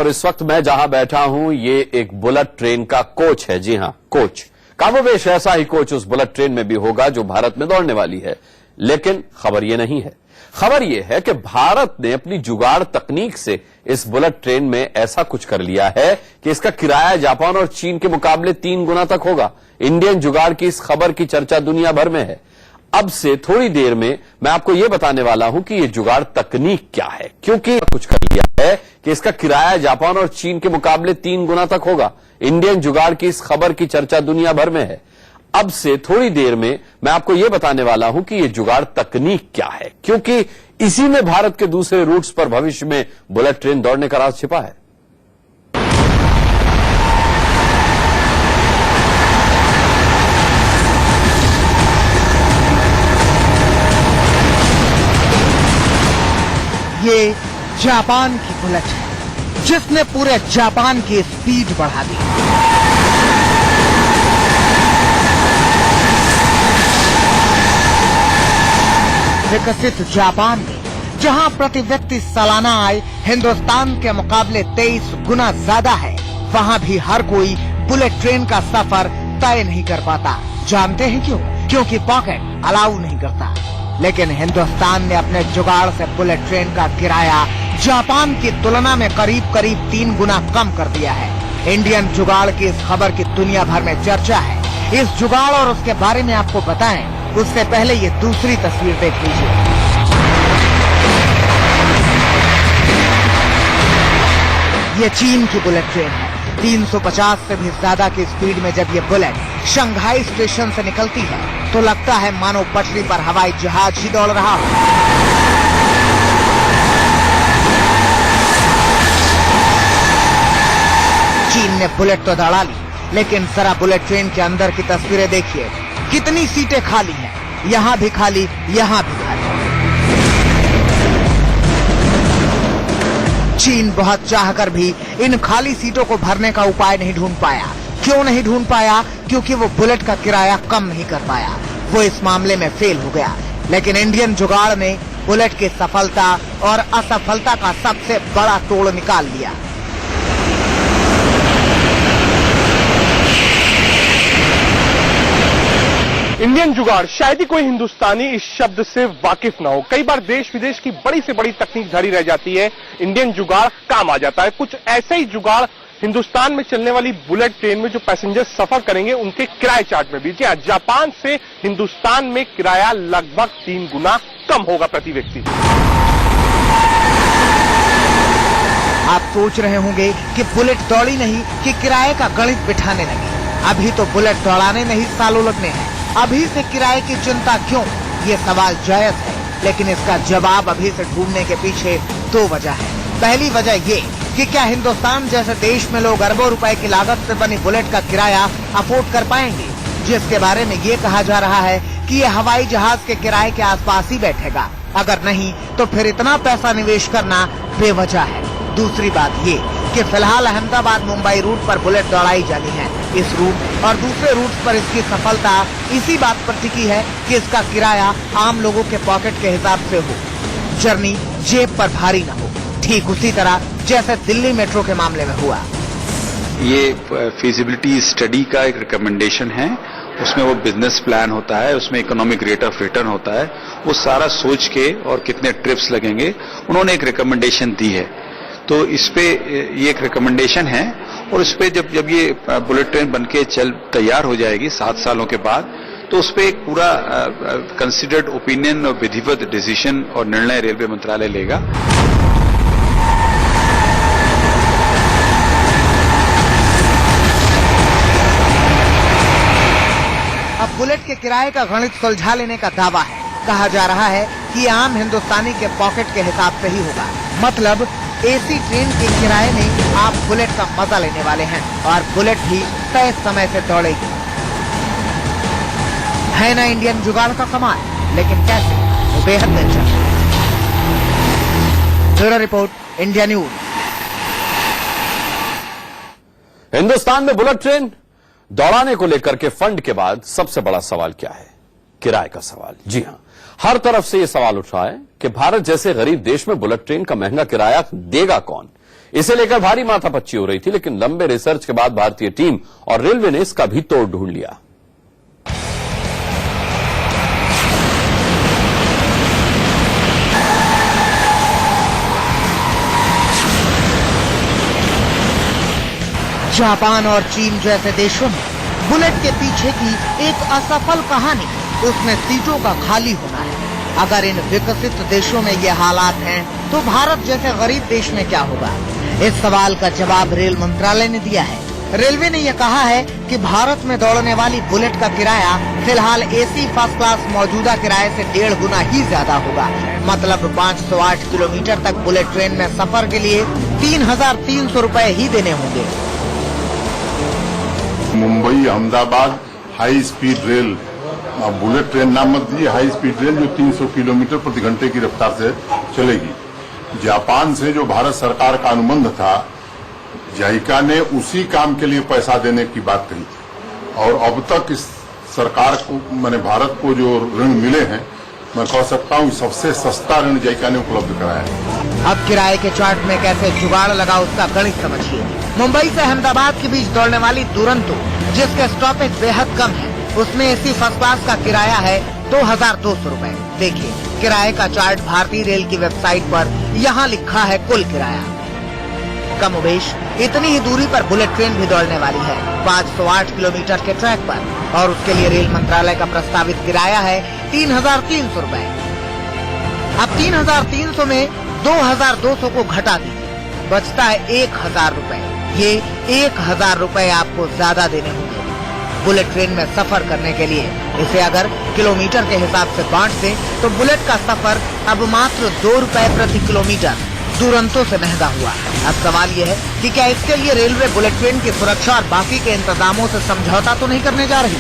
और इस वक्त मैं जहां बैठा हूं ये एक बुलेट ट्रेन का कोच है। जी हां, कोच। कामोबेश ऐसा ही कोच उस बुलेट ट्रेन में भी होगा जो भारत में दौड़ने वाली है। लेकिन खबर ये नहीं है। खबर यह है कि भारत ने अपनी जुगाड़ तकनीक से इस बुलेट ट्रेन में ऐसा कुछ कर लिया है कि इसका किराया जापान और चीन के मुकाबले 3 गुना तक होगा। इंडियन जुगाड़ की इस खबर की चर्चा दुनिया भर में है। अब से थोड़ी देर में मैं आपको यह बताने वाला हूं कि यह जुगाड़ तकनीक क्या है, क्योंकि कुछ कर लिया है कि इसका किराया जापान और चीन के मुकाबले 3 गुना तक होगा। इंडियन जुगाड़ की इस खबर की चर्चा दुनिया भर में है। अब से थोड़ी देर में मैं आपको यह बताने वाला हूं कि यह जुगाड़ तकनीक क्या है, क्योंकि इसी में भारत के दूसरे रूट्स पर भविष्य में बुलेट ट्रेन दौड़ने का राज छिपा है। ये जापान की बुलेट है जिसने पूरे जापान की स्पीड बढ़ा दी। विकसित जापान में जहां प्रति व्यक्ति सालाना आय हिंदुस्तान के मुकाबले 23 गुना ज्यादा है, वहां भी हर कोई बुलेट ट्रेन का सफर तय नहीं कर पाता। जानते हैं क्यों? क्योंकि पॉकेट अलाउ नहीं करता। लेकिन हिंदुस्तान ने अपने जुगाड़ से बुलेट ट्रेन का किराया जापान की तुलना में करीब 3 गुना कम कर दिया है। इंडियन जुगाड़ की इस खबर की दुनिया भर में चर्चा है। इस जुगाड़ और उसके बारे में आपको बताएं उससे पहले ये दूसरी तस्वीर देख लीजिए। ये चीन की बुलेट ट्रेन है। 350 से भी ज्यादा की स्पीड में जब ये बुलेट शंघाई स्टेशन से निकलती है तो लगता है मानो पटरी पर हवाई जहाज ही दौड़ रहा हो। चीन ने बुलेट तो दौड़ा ली, लेकिन जरा बुलेट ट्रेन के अंदर की तस्वीरें देखिए। कितनी सीटें खाली हैं, यहाँ भी खाली, यहाँ भी खाली। चीन बहुत चाहकर भी इन खाली सीटों को भरने का उपाय नहीं ढूंढ पाया। क्यों नहीं ढूंढ पाया? क्योंकि वो बुलेट का किराया कम नहीं कर पाया। वो इस मामले में फेल हो गया। लेकिन इंडियन जुगाड़ ने बुलेट की सफलता और असफलता का सबसे बड़ा तोड़ निकाल लिया। इंडियन जुगाड़, शायद ही कोई हिंदुस्तानी इस शब्द से वाकिफ ना हो। कई बार देश विदेश की बड़ी से बड़ी तकनीक धरी रह जाती है, इंडियन जुगाड़ काम आ जाता है। कुछ ऐसे ही जुगाड़ हिंदुस्तान में चलने वाली बुलेट ट्रेन में जो पैसेंजर सफर करेंगे उनके किराए चार्ट में भी। जी हां, जापान से हिंदुस्तान में किराया लगभग 3 गुना कम होगा प्रति व्यक्ति। आप सोच रहे होंगे कि बुलेट दौड़ी नहीं कि किराए का गणित बिठाने लगे। अभी तो बुलेट दौड़ाने में ही सालों लगने हैं। अभी से किराए की चिंता क्यों? ये सवाल जायज है, लेकिन इसका जवाब अभी से ढूंढने के पीछे 2 वजह है। पहली वजह ये कि क्या हिंदुस्तान जैसे देश में लोग अरबों रुपए की लागत से बनी बुलेट का किराया अफोर्ड कर पाएंगे, जिसके बारे में ये कहा जा रहा है कि ये हवाई जहाज के किराए के आसपास ही बैठेगा। अगर नहीं तो फिर इतना पैसा निवेश करना बेवजह है। दूसरी बात ये कि फिलहाल अहमदाबाद मुंबई रूट पर बुलेट दौड़ाई जानी है। इस रूट और दूसरे रूट पर इसकी सफलता इसी बात पर टिकी है कि इसका किराया आम लोगों के पॉकेट के हिसाब से हो, जर्नी जेब पर भारी न हो। ठीक उसी तरह जैसे दिल्ली मेट्रो के मामले में हुआ। ये फिजिबिलिटी स्टडी का एक रिकमेंडेशन है। उसमें वो बिजनेस प्लान होता है, उसमें इकोनॉमिक रेट ऑफ रिटर्न होता है। वो सारा सोच के और कितने ट्रिप्स लगेंगे उन्होंने एक रिकमेंडेशन दी है। तो इस पे ये एक रिकमेंडेशन है और इस पे जब ये बुलेट ट्रेन बनके तैयार हो जाएगी 7 सालों के बाद, तो उस पे एक पूरा कंसिडर्ड ओपिनियन और विधिवत डिसीजन और निर्णय रेलवे मंत्रालय लेगा। अब बुलेट के किराए का गणित सुलझा लेने का दावा है। कहा जा रहा है कि आम हिंदुस्तानी के पॉकेट के हिसाब से ही होगा। मतलब एसी ट्रेन के किराए में आप बुलेट का मजा लेने वाले हैं और बुलेट भी तय समय से दौड़ेगी। है ना इंडियन जुगाड़ का कमाल? लेकिन कैसे? वो बेहद दिलचस्प। Bureau report, India news. Hindustan में बुलेट ट्रेन दौड़ाने को लेकर के फंड के बाद सबसे बड़ा सवाल क्या है? किराए का सवाल। जी हां, हर तरफ से यह सवाल उठ रहा है कि भारत जैसे गरीब देश में बुलेट ट्रेन का महंगा किराया देगा कौन? इसे लेकर भारी माथापच्ची हो रही थी, लेकिन लंबे रिसर्च के बाद भारतीय टीम और रेलवे ने इसका भी तोड़ ढूंढ लिया। जापान और चीन जैसे देशों में बुलेट के पीछे की एक असफल कहानी उसमें सीटों का खाली होना है। अगर इन विकसित देशों में ये हालात हैं, तो भारत जैसे गरीब देश में क्या होगा? इस सवाल का जवाब रेल मंत्रालय ने दिया है। रेलवे ने यह कहा है कि भारत में दौड़ने वाली बुलेट का किराया फिलहाल एसी फर्स्ट क्लास मौजूदा किराए से 1.5 गुना ही ज्यादा होगा। मतलब 508 किलोमीटर तक बुलेट ट्रेन में सफर के लिए 3,300 रुपए ही देने होंगे। Mumbai Ahmedabad high speed rail, bullet train नाम मत दीजिए, हाई स्पीड रेल जो 300 किलोमीटर प्रति घंटे की रफ्तार से चलेगी। जापान से जो भारत सरकार का अनुबंध था, जाइका ने उसी काम के लिए पैसा देने की बात कही और अब तक इस सरकार को, माने भारत को जो ऋण मिले हैं, मैं कह सकता हूँ सबसे सस्ता ऋण जाइका ने उपलब्ध कराया है। अब किराए के चार्ट में कैसे जुगाड़ लगा उसका गणित समझिए। मुंबई से अहमदाबाद के बीच दौड़ने वाली दुरंतो, जिसके स्टॉपेज बेहद कम है, उसमें एसी फर्स्ट क्लास का किराया है 2,200 रुपए। देखिए किराए का चार्ट भारतीय रेल की वेबसाइट पर यहाँ लिखा है कुल किराया। कमोबेश इतनी ही दूरी पर बुलेट ट्रेन भी दौड़ने वाली है, 508 किलोमीटर के ट्रैक पर, और उसके लिए रेल मंत्रालय का प्रस्तावित किराया है 3,300 रुपए। अब 3,300 में 2,200 को घटा दीजिए, बचता है 1,000 रुपए। ये 1,000 रुपए आपको ज्यादा देने होंगे बुलेट ट्रेन में सफर करने के लिए। इसे अगर किलोमीटर के हिसाब से बांट दें तो बुलेट का सफर अब मात्र 2 रुपए प्रति किलोमीटर दुरंतों से महंगा हुआ। अब सवाल यह है कि क्या इसके लिए रेलवे बुलेट ट्रेन की सुरक्षा और बाकी के इंतजामों से समझौता तो नहीं करने जा रही?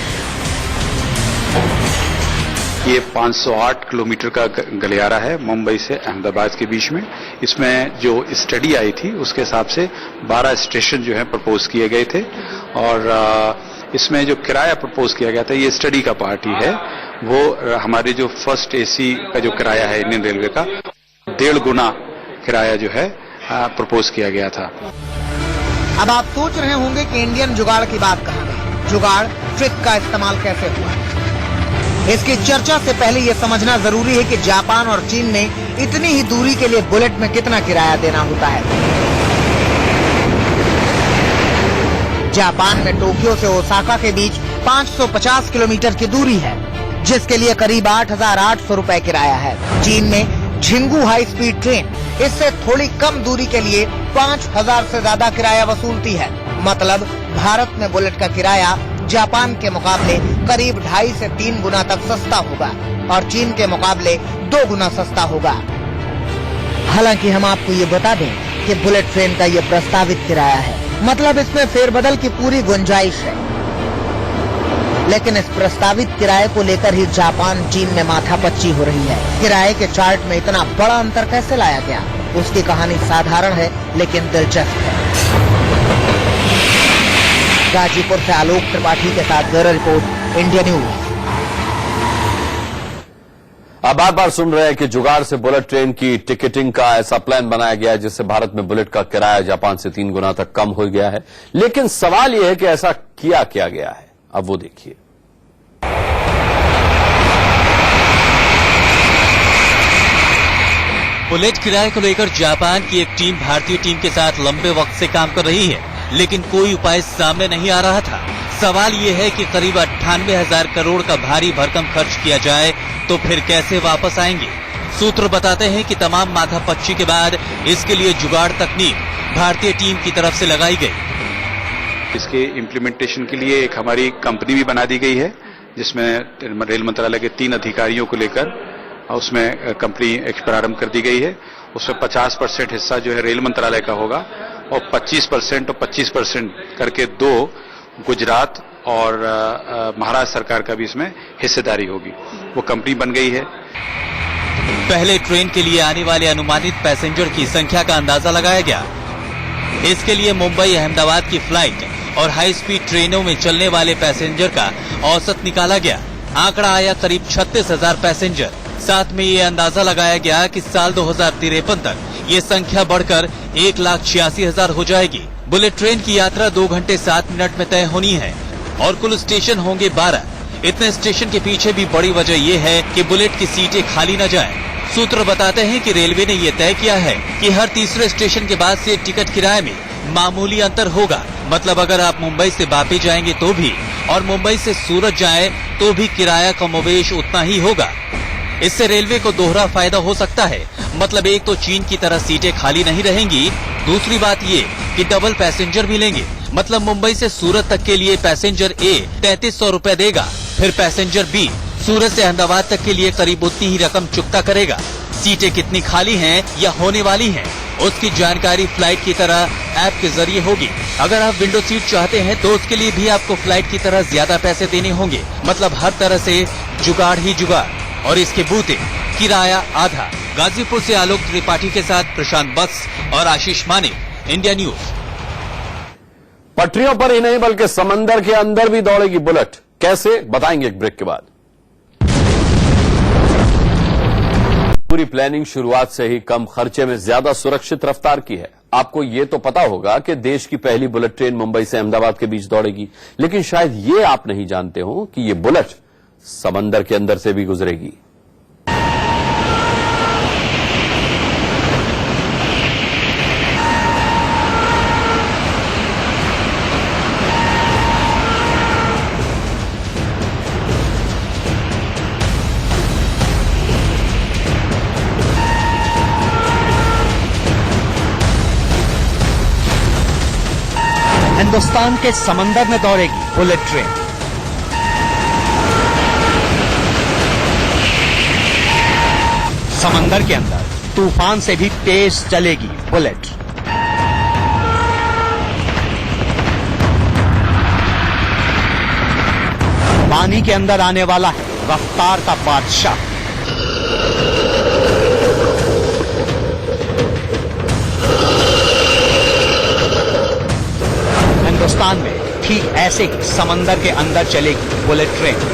ये 508 किलोमीटर का गलियारा है मुंबई से अहमदाबाद के बीच में। इसमें जो स्टडी आई थी उसके हिसाब से 12 स्टेशन जो है प्रपोज किए गए थे और इसमें जो किराया प्रपोज किया गया था, ये स्टडी का पार्ट ही है। वो हमारे जो फर्स्ट एसी का जो किराया है इंडियन रेलवे का 1.5 गुना किराया जो है प्रपोज किया गया था। अब आप सोच रहे होंगे कि इंडियन जुगाड़ की बात कहाँ गई? जुगाड़ ट्रिक का इस्तेमाल कैसे हुआ? इसकी चर्चा से पहले ये समझना जरूरी है कि जापान और चीन में इतनी ही दूरी के लिए बुलेट में कितना किराया देना होता है। जापान में टोक्यो से ओसाका के बीच 550 किलोमीटर की दूरी है, जिसके लिए करीब 8,800 रुपए किराया है। चीन में झिंगू हाई स्पीड ट्रेन इससे थोड़ी कम दूरी के लिए 5,000 से ज्यादा किराया वसूलती है। मतलब भारत में बुलेट का किराया जापान के मुकाबले करीब 2.5 से 3 गुना तक सस्ता होगा और चीन के मुकाबले 2 गुना सस्ता होगा। हालांकि हम आपको ये बता दें कि बुलेट ट्रेन का ये प्रस्तावित किराया है, मतलब इसमें फेरबदल की पूरी गुंजाइश है। लेकिन इस प्रस्तावित किराए को लेकर ही जापान चीन में माथापच्ची हो रही है। किराए के चार्ट में इतना बड़ा अंतर कैसे लाया गया? उसकी कहानी साधारण है लेकिन दिलचस्प है। गाजीपुर से आलोक त्रिपाठी के साथ ब्यूरो रिपोर्ट, इंडिया न्यूज। आप बार बार सुन रहे हैं कि जुगाड़ से बुलेट ट्रेन की टिकटिंग का ऐसा प्लान बनाया गया है जिससे भारत में बुलेट का किराया जापान से 3 गुना तक कम हो गया है। लेकिन सवाल यह है कि ऐसा किया गया है। अब वो देखिए। बुलेट किराए को लेकर जापान की एक टीम भारतीय टीम के साथ लंबे वक्त से काम कर रही है, लेकिन कोई उपाय सामने नहीं आ रहा था। सवाल ये है कि करीब 98,000 करोड़ का भारी भरकम खर्च किया जाए तो फिर कैसे वापस आएंगे? सूत्र बताते हैं कि तमाम माथापच्ची के बाद इसके लिए जुगाड़ तकनीक भारतीय टीम की तरफ से लगाई गई। इसके इम्प्लीमेंटेशन के लिए एक हमारी कंपनी भी बना दी गई है, जिसमें रेल मंत्रालय के 3 अधिकारियों को लेकर उसमें कंपनी एक प्रारंभ कर दी गई है। उसमें 50% हिस्सा जो है रेल मंत्रालय का होगा और 25% और 25% करके 2 गुजरात और महाराष्ट्र सरकार का भी इसमें हिस्सेदारी होगी। वो कंपनी बन गई है। पहले ट्रेन के लिए आने वाले अनुमानित पैसेंजर की संख्या का अंदाजा लगाया गया। इसके लिए मुंबई अहमदाबाद की फ्लाइट और हाई स्पीड ट्रेनों में चलने वाले पैसेंजर का औसत निकाला गया। आंकड़ा आया करीब 36,000 पैसेंजर। साथ में ये अंदाजा लगाया गया कि साल 2053 तक ये संख्या बढ़कर 1,86,000 हो जाएगी। बुलेट ट्रेन की यात्रा 2 घंटे 7 मिनट में तय होनी है और कुल स्टेशन होंगे 12। इतने स्टेशन के पीछे भी बड़ी वजह ये है कि बुलेट की सीटें खाली न जाएं। सूत्र बताते हैं कि रेलवे ने ये तय किया है कि हर तीसरे स्टेशन के बाद से टिकट किराए में मामूली अंतर होगा। मतलब अगर आप मुंबई से वापी जाएंगे तो भी और मुंबई से सूरत जाएं तो भी किराया कमोबेश उतना ही होगा। इससे रेलवे को दोहरा फायदा हो सकता है। मतलब एक तो चीन की तरह सीटें खाली नहीं रहेंगी, दूसरी बात ये कि डबल पैसेंजर मिलेंगे। मतलब मुंबई से सूरत तक के लिए पैसेंजर ए 3300 रुपए देगा, फिर पैसेंजर बी सूरत से अहमदाबाद तक के लिए करीब उतनी ही रकम चुकता करेगा। सीटें कितनी खाली हैं या होने वाली हैं, उसकी जानकारी फ्लाइट की तरह ऐप के जरिए होगी। अगर आप विंडो सीट चाहते हैं तो उसके लिए भी आपको फ्लाइट की तरह ज्यादा पैसे देने होंगे। मतलब हर तरह से जुगाड़ ही जुगाड़। और इसके बूते किराया आधा। गाजीपुर से आलोक त्रिपाठी के साथ प्रशांत बस और आशीष माने, इंडिया न्यूज। पटरियों पर ही नहीं बल्कि समंदर के अंदर भी दौड़ेगी बुलेट। कैसे, बताएंगे एक ब्रेक के बाद। पूरी प्लानिंग शुरुआत से ही कम खर्चे में ज्यादा सुरक्षित रफ्तार की है। आपको ये तो पता होगा कि देश की पहली बुलेट ट्रेन मुंबई से अहमदाबाद के बीच दौड़ेगी, लेकिन शायद ये आप नहीं जानते हो कि ये बुलेट समंदर के अंदर से भी गुजरेगी। हिंदुस्तान के समंदर में दौड़ेगी बुलेट ट्रेन। समंदर के अंदर तूफान से भी तेज चलेगी बुलेट। पानी के अंदर आने वाला है रफ्तार का बादशाह। हिंदुस्तान में ठीक ऐसे ही समंदर के अंदर चलेगी बुलेट ट्रेन।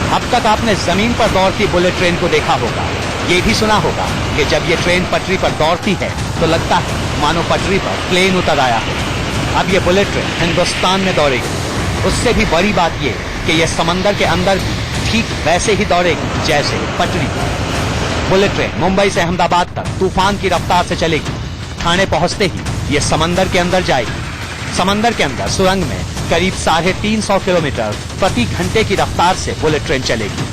अब तक आपने जमीन पर दौड़ती बुलेट ट्रेन को देखा होगा। ये भी सुना होगा कि जब ये ट्रेन पटरी पर दौड़ती है तो लगता है मानो पटरी पर प्लेन उतर आया है। अब ये बुलेट ट्रेन हिंदुस्तान में दौड़ेगी। उससे भी बड़ी बात ये कि ये समंदर के अंदर भी ठीक वैसे ही दौड़ेगी जैसे पटरी पर। बुलेट ट्रेन मुंबई से अहमदाबाद तक तूफान की रफ्तार से चलेगी। ठाणे पहुंचते ही ये समंदर के अंदर जाएगी। समंदर के अंदर सुरंग में करीब 350 किलोमीटर प्रति घंटे की रफ्तार से बुलेट ट्रेन चलेगी।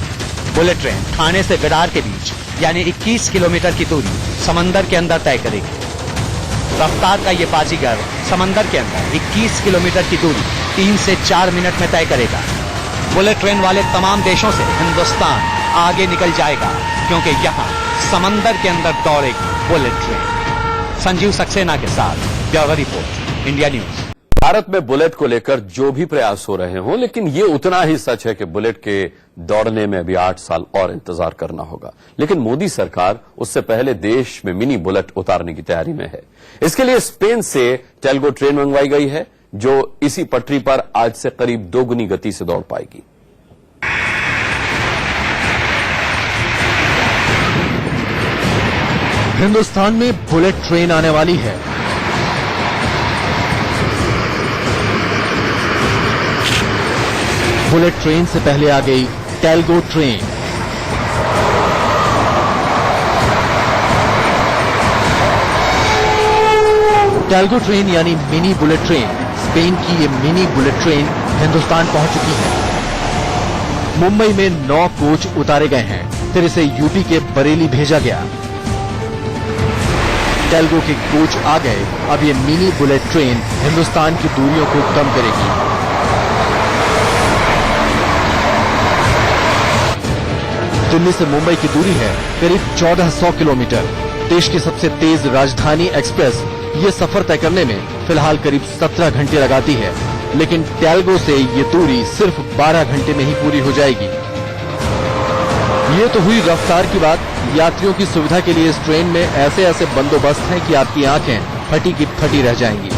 बुलेट ट्रेन ठाणे से विरार के बीच यानी 21 किलोमीटर की दूरी समंदर के अंदर तय करेगी। रफ्तार का ये बाजीगर समंदर के अंदर 21 किलोमीटर की दूरी 3 से 4 मिनट में तय करेगा। बुलेट ट्रेन वाले तमाम देशों से हिंदुस्तान आगे निकल जाएगा क्योंकि यहाँ समंदर के अंदर दौड़ेगी बुलेट ट्रेन। संजीव सक्सेना के साथ bureau report, India news. Bharat में बुलेट को लेकर जो भी प्रयास हो रहे हों, लेकिन ये उतना ही सच है कि बुलेट के दौड़ने में अभी 8 साल और इंतजार करना होगा। लेकिन मोदी सरकार उससे पहले देश में मिनी बुलेट उतारने की तैयारी में है। इसके लिए स्पेन से टेल्गो ट्रेन मंगवाई गई है जो इसी पटरी पर आज से करीब 2 गुनी गति से दौड़ पाएगी। हिंदुस्तान में बुलेट ट्रेन आने वाली है। बुलेट ट्रेन से पहले आ गई टेल्गो ट्रेन। टेल्गो ट्रेन यानी मिनी बुलेट ट्रेन, स्पेन की ये मिनी बुलेट ट्रेन हिंदुस्तान पहुंच चुकी है। मुंबई में 9 कोच उतारे गए हैं, फिर इसे यूपी के बरेली भेजा गया। टेल्गो के कोच आ गए। अब ये मिनी बुलेट ट्रेन हिंदुस्तान की दूरियों को कम करेगी। दिल्ली से मुंबई की दूरी है करीब 1400 किलोमीटर। देश की सबसे तेज राजधानी एक्सप्रेस ये सफर तय करने में फिलहाल करीब 17 घंटे लगाती है, लेकिन टेल्गो से ये दूरी सिर्फ 12 घंटे में ही पूरी हो जाएगी। ये तो हुई रफ्तार की बात। यात्रियों की सुविधा के लिए इस ट्रेन में ऐसे ऐसे बंदोबस्त हैं कि आपकी आंखें फटी की फटी रह जाएंगी।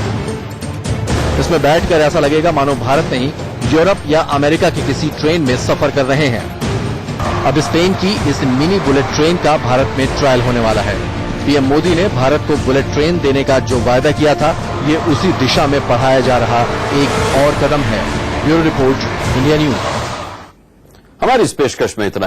इसमें बैठकर ऐसा लगेगा मानो भारत नहीं यूरोप या अमेरिका की किसी ट्रेन में सफर कर रहे हैं। अब स्पेन की इस मिनी बुलेट ट्रेन का भारत में ट्रायल होने वाला है। पीएम मोदी ने भारत को बुलेट ट्रेन देने का जो वायदा किया था, ये उसी दिशा में बढ़ाया जा रहा एक और कदम है। Bureau report, India news. हमारी इस पेशकश में इतना